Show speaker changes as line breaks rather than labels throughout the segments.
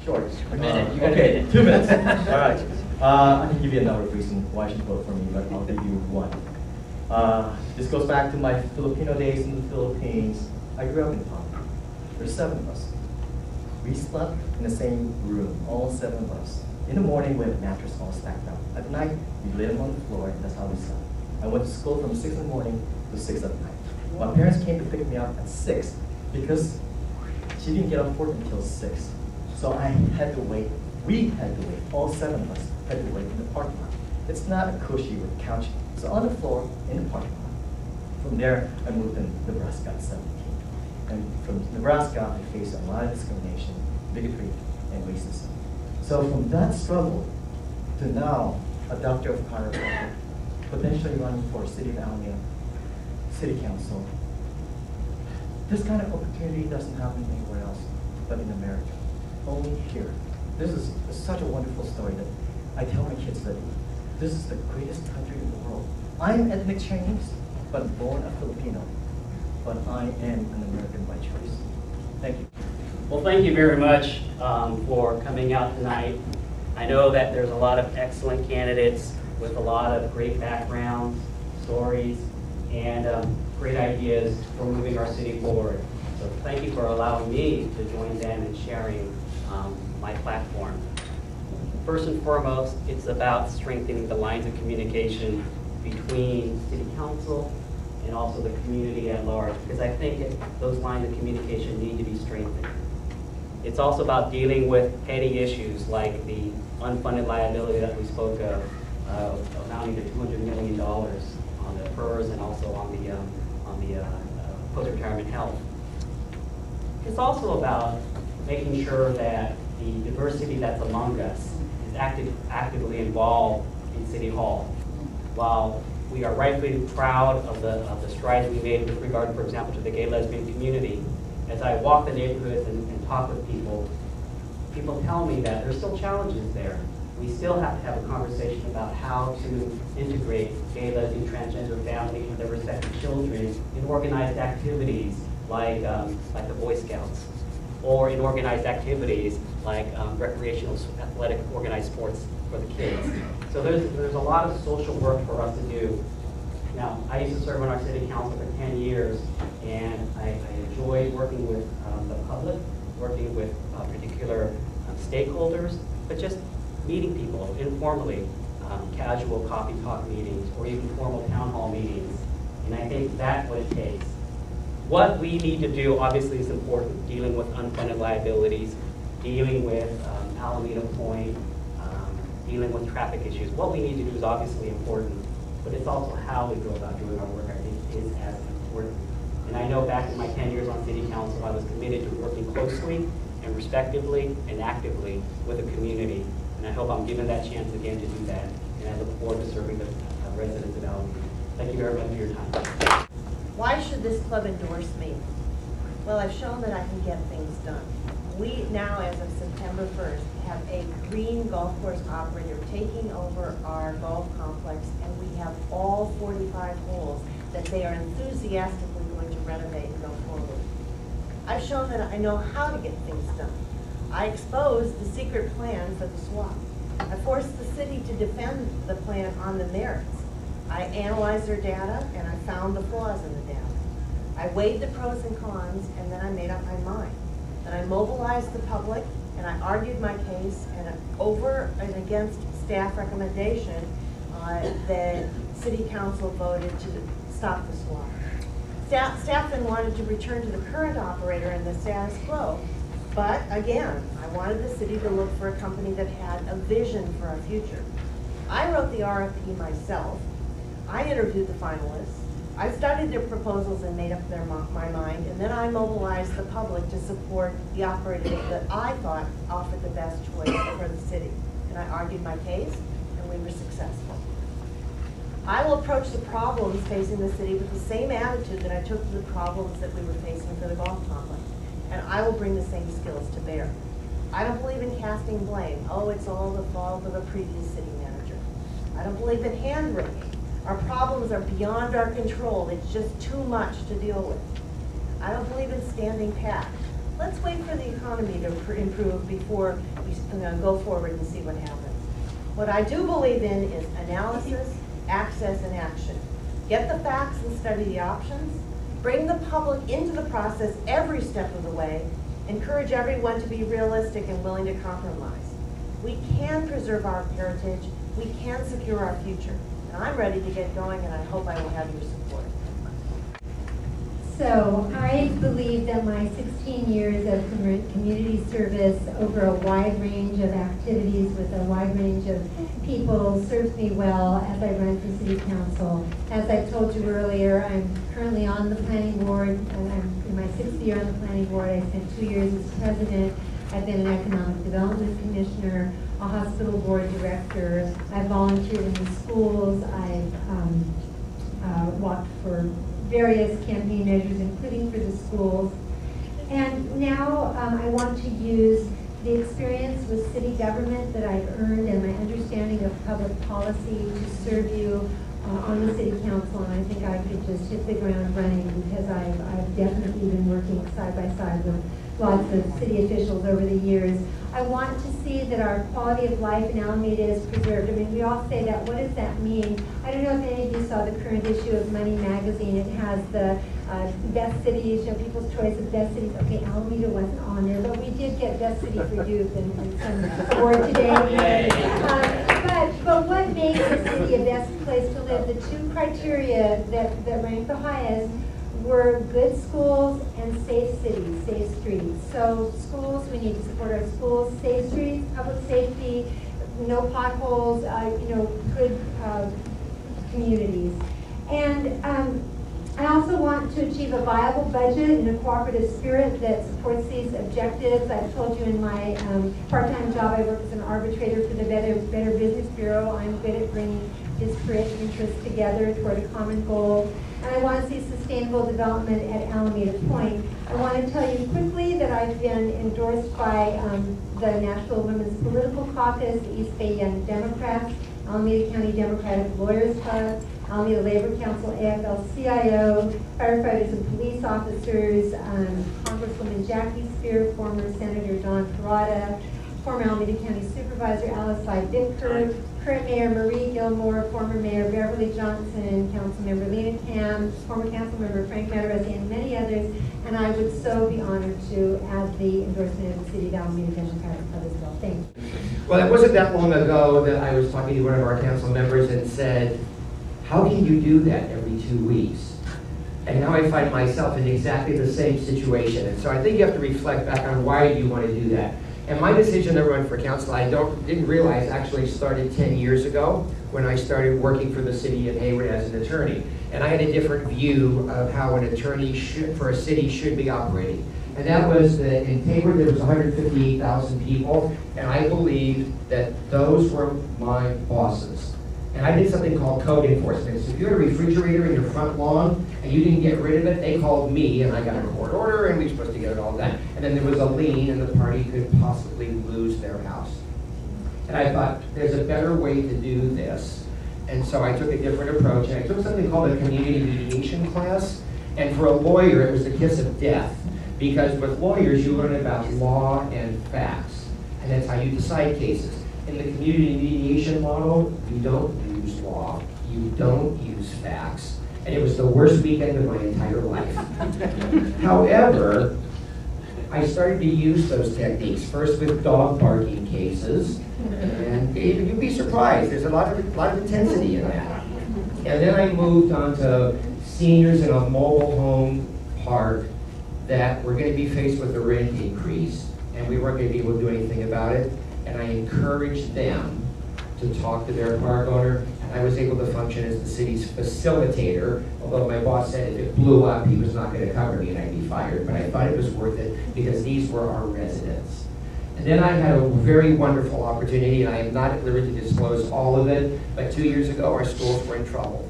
short.
A minute. You got
Okay,
a minute.
2 minutes. All right. I can give you a number of reasons why you should vote for me, but I'll give you one. This goes back to my Filipino days in the Philippines. I grew up in poverty. There's 7 of us. We slept in the same room, all 7 of us. In the morning, we had a mattress all stacked up. At night, we laid them on the floor, and that's how we slept. I went to school from 6 in the morning to 6 at night. My parents came to pick me up at 6 because she didn't get off work until 6. So I had to wait. We had to wait. All 7 of us had to wait in the parking lot. It's not a cushy with a couch. So on the floor in the parking lot. From there, I moved to Nebraska at 17. And from Nebraska, I faced a lot of discrimination, bigotry, and racism. So from that struggle to now, a doctor of chiropractic, potentially running for City of Alameda City Council, this kind of opportunity doesn't happen anywhere else but in America, only here. This is such a wonderful story that I tell my kids that this is the greatest country in the world. I'm ethnic Chinese, but born a Filipino, but I am an American by choice. Thank you.
Well, thank you very much for coming out tonight. I know that there's a lot of excellent candidates with a lot of great backgrounds, stories, and great ideas for moving our city forward. So thank you for allowing me to join them in sharing my platform. First and foremost, it's about strengthening the lines of communication between City Council and also the community at large, because I think those lines of communication need to be strengthened. It's also about dealing with petty issues like the unfunded liability that we spoke of, amounting to $200 million on the PERS and also on the post-retirement health. It's also about making sure that the diversity that's among us is actively involved in City Hall. While we are rightfully proud of the strides we made with regard, for example, to the gay lesbian community, as I walk the neighborhoods and talk with people, people tell me that there's still challenges there. We still have to have a conversation about how to integrate gay, lesbian, transgender families and their respective children in organized activities like the Boy Scouts, or in organized activities like recreational, athletic, organized sports for the kids. So there's a lot of social work for us to do. Now, I used to serve on our city council for 10 years, and I enjoyed working with the public, working with particular stakeholders, but just meeting people informally, casual coffee talk meetings, or even formal town hall meetings. And I think that's what it takes. What we need to do, obviously, is important, dealing with unfunded liabilities, dealing with Alameda Point, dealing with traffic issues. What we need to do is obviously important, but it's also how we go about doing our work, I think, is as important. And I know back in my 10 years on City Council, I was committed to working closely and respectively and actively with the community. And I hope I'm given that chance again to do that. And I look forward to serving the residents of Alameda. Thank you very much for your time.
Why should this club endorse me? Well, I've shown that I can get things done. We now, as of September 1st, have a green golf course operator taking over our golf complex, and we have all 45 holes that they are enthusiastically going to renovate and go forward. I've shown that I know how to get things done. I exposed the secret plan for the swap. I forced the city to defend the plan on the merits. I analyzed their data, and I found the flaws in the data. I weighed the pros and cons, and then I made up my mind. Then I mobilized the public, and I argued my case, and over and against staff recommendation, the City Council voted to stop the swap. Staff then wanted to return to the current operator in the status quo, but again, I wanted the city to look for a company that had a vision for our future. I wrote the RFP myself. I interviewed the finalists. I studied their proposals and made up my mind, and then I mobilized the public to support the operator that I thought offered the best choice for the city. And I argued my case, and we were successful. I will approach the problems facing the city with the same attitude that I took to the problems that we were facing for the golf complex. And I will bring the same skills to bear. I don't believe in casting blame. Oh, it's all the fault of a previous city manager. I don't believe in hand-wringing. Our problems are beyond our control. It's just too much to deal with. I don't believe in standing pat. Let's wait for the economy to improve before go forward and see what happens. What I do believe in is analysis, access, and action. Get the facts and study the options. Bring the public into the process every step of the way. Encourage everyone to be realistic and willing to compromise. We can preserve our heritage. We can secure our future. And I'm ready to get going, and I hope I will have your support.
So I believe that my 16 years of community service over a wide range of activities with a wide range of people serves me well as I run for city council. As I told you earlier, I'm currently on the planning board, and I'm in my 6th year on the planning board. I spent 2 years as president. I've been an economic development commissioner, a hospital board director. I've volunteered in the schools. I've walked for various campaign measures, including for the schools. And now I want to use the experience with city government that I've earned and my understanding of public policy to serve you on the city council. And I think I could just hit the ground running because I've definitely been working side by side with lots of city officials over the years. I want to see that our quality of life in Alameda is preserved. I mean, we all say that. What does that mean? I don't know if any of you saw the current issue of Money Magazine. It has the best cities, People's Choice of Best Cities. Okay, Alameda wasn't on there, but we did get Best City for Youth and some award today. But what makes a city a best place to live? The 2 criteria that rank the highest were good schools and safe cities, safe streets. So schools, we need to support our schools, safe streets, public safety, no potholes, good communities. And I also want to achieve a viable budget and a cooperative spirit that supports these objectives. I've told you in my part-time job, I work as an arbitrator for the Better Business Bureau. I'm good at bringing disparate interests together toward a common goal. And I want to see sustainable development at Alameda Point. I want to tell you quickly that I've been endorsed by the National Women's Political Caucus, the East Bay Young Democrats, Alameda County Democratic Lawyers Club, Alameda Labor Council, AFL-CIO, firefighters and police officers, Congresswoman Jackie Spear, former Senator Don Parada, former Alameda County Supervisor Alice Bicker, current Mayor Marie Gilmore, former Mayor Beverly Johnson, Councilmember Lena Tam, former Councilmember Frank Matarazzi, and many others. And I would so be honored to add the endorsement of the City of Alameda Democratic Club as well. Thank you.
Well, it wasn't that long ago that I was talking to one of our council members and said, how can you do that every 2 weeks? And now I find myself in exactly the same situation. And so I think you have to reflect back on why you want to do that. And my decision to run for council, I didn't realize actually started 10 years ago when I started working for the city of Hayward as an attorney. And I had a different view of how an attorney for a city should be operating. And that was that in Hayward there was 158,000 people, and I believed that those were my bosses. And I did something called code enforcement. So if you had a refrigerator in your front lawn and you didn't get rid of it, they called me and I got a court order and we were supposed to get it all done. And then there was a lien and the party could possibly lose their house. And I thought, there's a better way to do this. And so I took a different approach and I took something called a community mediation class. And for a lawyer, it was the kiss of death. Because with lawyers, you learn about law and facts. And that's how you decide cases. In the community mediation model, you don't use law, you don't use facts, and it was the worst weekend of my entire life. However, I started to use those techniques, first with dog barking cases, and you'd be surprised, there's a lot of intensity in that. And then I moved on to seniors in a mobile home park that were going to be faced with a rent increase, and we weren't going to be able to do anything about it. And I encouraged them to talk to their park owner, and I was able to function as the city's facilitator, although my boss said if it blew up, he was not going to cover me and I'd be fired, but I thought it was worth it because these were our residents. And then I had a very wonderful opportunity, and I am not at liberty to disclose all of it, but 2 years ago, our schools were in trouble.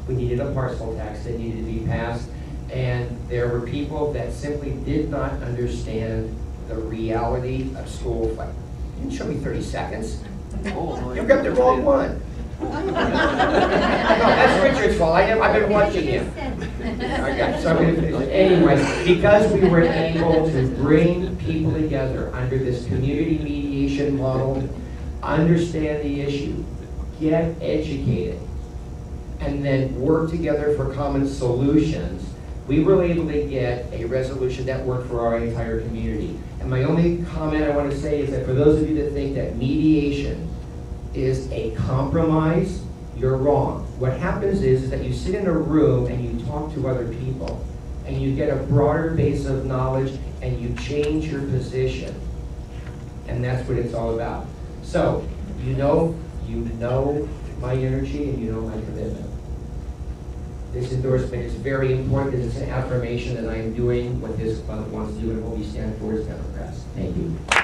We needed a parcel tax that needed to be passed, and there were people that simply did not understand the reality of school. You didn't show me 30 seconds. You got the wrong one. No, that's Richard's fault. I've been watching him. Okay, so I'm gonna finish. Anyway, because we were able to bring people together under this community mediation model, understand the issue, get educated, and then work together for common solutions, we were able to get a resolution that worked for our entire community. And my only comment I want to say is that for those of you that think that mediation is a compromise, you're wrong. What happens is that you sit in a room and you talk to other people, and you get a broader base of knowledge, and you change your position. And that's what it's all about. So, you know my energy and you know my commitment. This endorsement is very important because it's an affirmation that I am doing what this club wants to do and what we stand for as Democrats. Thank you.